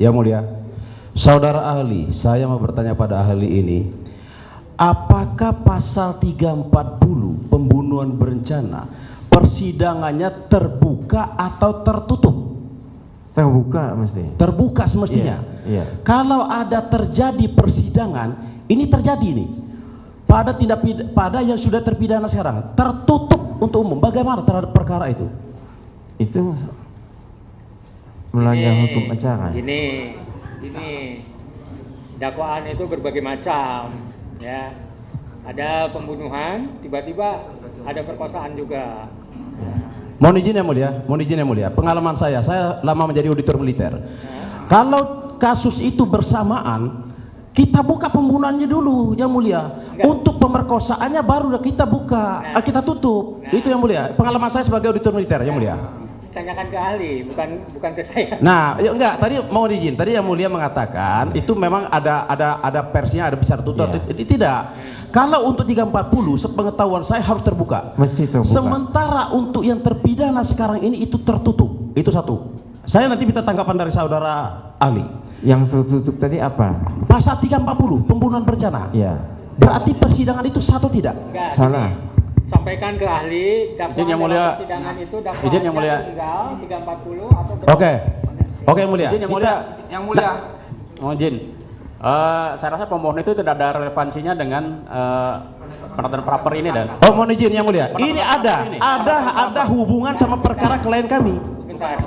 Yang mulia, saudara ahli, saya mau bertanya pada ahli ini, apakah pasal 340 pembunuhan berencana persidangannya terbuka atau tertutup? Terbuka mesti. Terbuka semestinya. Iya. Kalau ada terjadi persidangan, ini terjadi nih pada pada yang sudah terpidana sekarang, tertutup untuk umum. Bagaimana terhadap perkara itu? Itu melanggar hukum acara. Gini, dakwaan itu berbagai macam, ya. Ada pembunuhan, tiba-tiba ada perkosaan juga. Mohon izin yang mulia, pengalaman saya lama menjadi auditor militer. Kalau kasus itu bersamaan, kita buka pembunuhannya dulu, yang mulia. Untuk pemerkosaannya baru kita buka, kita tutup. Itu yang mulia. Pengalaman saya sebagai auditor militer, yang mulia. Tanyakan ke ahli, bukan ke saya. Nah, ya enggak, tadi mau izin. Tadi yang mulia mengatakan itu memang ada versinya, ada bisa tertutup. Tidak. Kalau untuk 340, sepengetahuan saya harus terbuka. Mesti terbuka. Sementara untuk yang terpidana sekarang ini itu tertutup. Itu satu. Saya nanti minta tanggapan dari saudara ahli. Yang tertutup tadi apa? Pasal 340 pembunuhan berencana. Iya. Berarti persidangan itu satu tidak? Enggak, Salah. sampaikan ke ahli dakwaan yang mulia. dalam persidangan itu Izin yang mulia. tunggal 340 atau Oke, yang mulia. Izin yang mulia. Yang mulia. Mohon izin. Saya rasa pemohon itu tidak ada relevansinya dengan penetapan praper ini dan. Oh, mohon izin yang mulia. Ini ada hubungan sama perkara klien kami. Sebentar.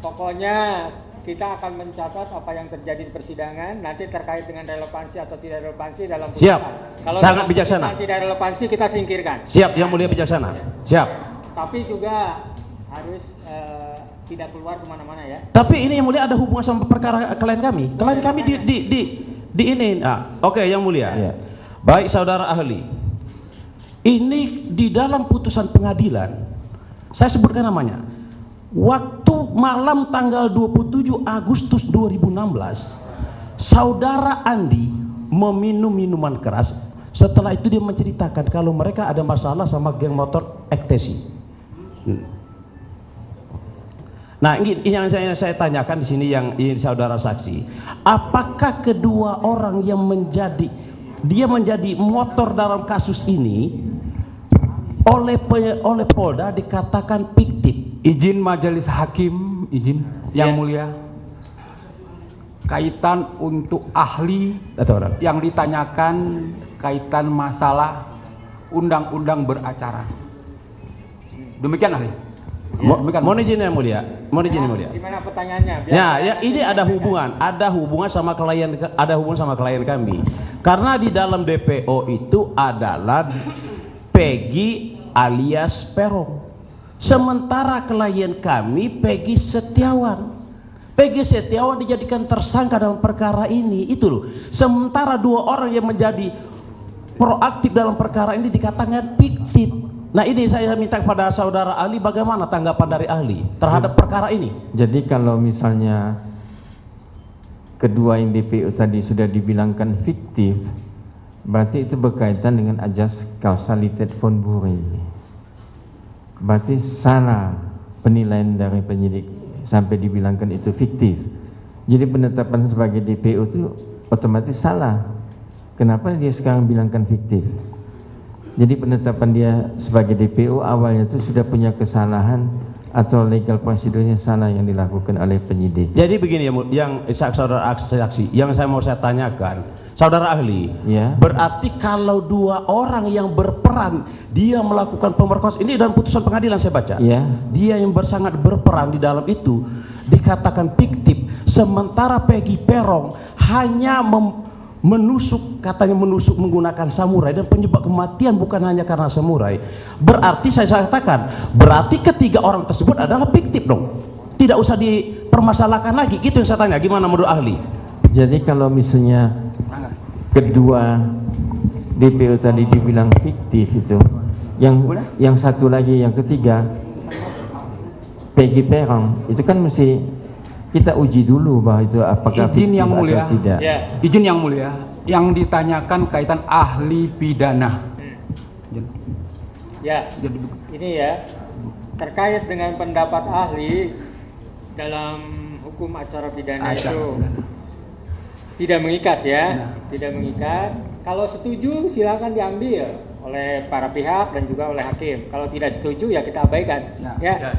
Pokoknya kita akan mencatat apa yang terjadi di persidangan, nanti terkait dengan relevansi atau tidak relevansi dalam putusan. Siap. Kalau Sangat dalam bijaksana. putusan tidak relevansi kita singkirkan. Siap, yang mulia bijaksana. Siap. Tapi juga harus tidak keluar kemana-mana ya. Tapi ini yang mulia ada hubungan sama perkara klien kami. Klien kami di ini. Oke, yang mulia. Iya. Baik saudara ahli. Ini di dalam putusan pengadilan, saya sebutkan namanya. Waktu malam tanggal 27 Agustus 2016, saudara Andi meminum minuman keras. Setelah itu dia menceritakan kalau mereka ada masalah sama geng motor Ektesi. Nah, ini yang saya tanyakan di sini, yang ini saudara saksi. Apakah kedua orang yang menjadi motor dalam kasus ini oleh Polda dikatakan fiktif? Izin majelis hakim, izin yang mulia. Kaitan untuk ahli Atau orang? yang ditanyakan kaitan masalah undang-undang beracara. Demikian ahli. Mohon izin yang mulia. Gimana pertanyaannya? Ya, ini ada hubungan sama klien kami. Karena di dalam DPO itu adalah Peggy alias Peron. Sementara klien kami Peggy Setiawan. Peggy Setiawan dijadikan tersangka dalam perkara ini, itu loh. Sementara dua orang yang menjadi proaktif dalam perkara ini dikatakan fiktif. Nah, ini saya minta kepada saudara ahli, bagaimana tanggapan dari ahli terhadap perkara ini? Jadi kalau misalnya kedua yang DPO tadi sudah dibilangkan fiktif, berarti itu berkaitan dengan ajas kausalitas von Bury. Berarti salah penilaian dari penyidik sampai dibilangkan itu fiktif. Jadi penetapan sebagai DPO itu otomatis salah. Kenapa dia sekarang bilangkan fiktif? Jadi penetapan dia sebagai DPO awalnya itu sudah punya kesalahan atau legal prosedurnya salah yang dilakukan oleh penyidik. Jadi begini yang saudara saksi, yang saya tanyakan, saudara ahli, ya. Berarti kalau dua orang yang berperan dia melakukan pemerkosaan, ini dalam putusan pengadilan saya baca, ya. Dia yang sangat berperan di dalam itu dikatakan fiktif, sementara Peggy Peron hanya katanya menusuk menggunakan samurai, dan penyebab kematian bukan hanya karena samurai. Berarti saya katakan, berarti ketiga orang tersebut adalah fiktif dong, tidak usah dipermasalahkan lagi. Gitu yang saya tanya, gimana menurut ahli? Jadi kalau misalnya kedua DPO tadi dibilang fiktif itu, yang satu lagi, yang ketiga Peggy Peron, itu kan mesti kita uji dulu bahwa itu apakah izin yang mulia atau tidak. Ya. Izin yang mulia, yang ditanyakan kaitan ahli pidana. Ya, ini ya, terkait dengan pendapat ahli dalam hukum hukum acara pidana itu tidak mengikat ya, tidak mengikat. Kalau setuju silakan diambil oleh para pihak dan juga oleh hakim. Kalau tidak setuju ya kita abaikan. Ya.